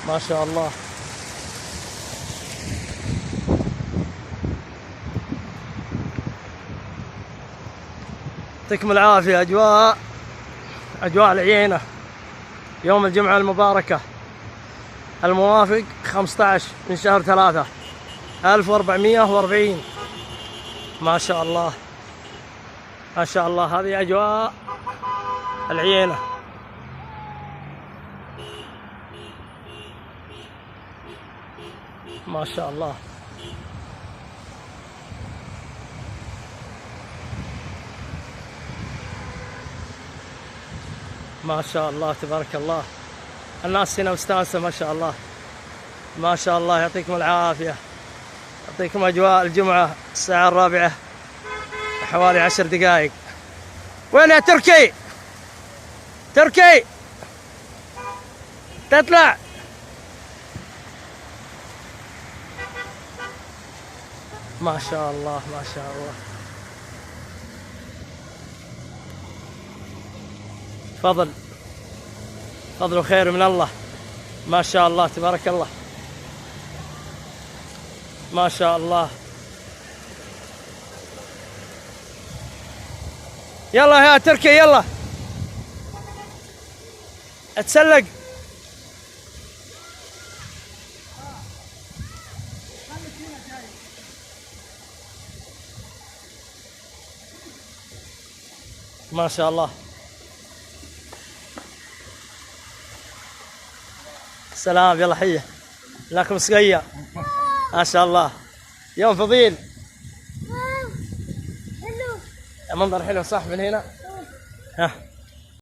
ما شاء الله. يعطيكم العافية. أجواء العيينة يوم الجمعة المباركة الموافق 15 من شهر 3 1440. ما شاء الله ما شاء الله. هذه أجواء العيينة. ما شاء الله. ما شاء الله تبارك الله. الناس هنا مستانسة ما شاء الله. ما شاء الله. يعطيكم العافية. يعطيكم أجواء الجمعة الساعة 4 حوالي 10 دقائق. وين يا تركي؟ تركي تطلع. ما شاء الله ما شاء الله. فضل وخير من الله. ما شاء الله تبارك الله. ما شاء الله. يلا يا تركي يلا اتسلق. ما شاء الله. سلام يلا حيه لكم سقيا. ما شاء الله. يوم فضيل. منظر حلو صح من هنا. ها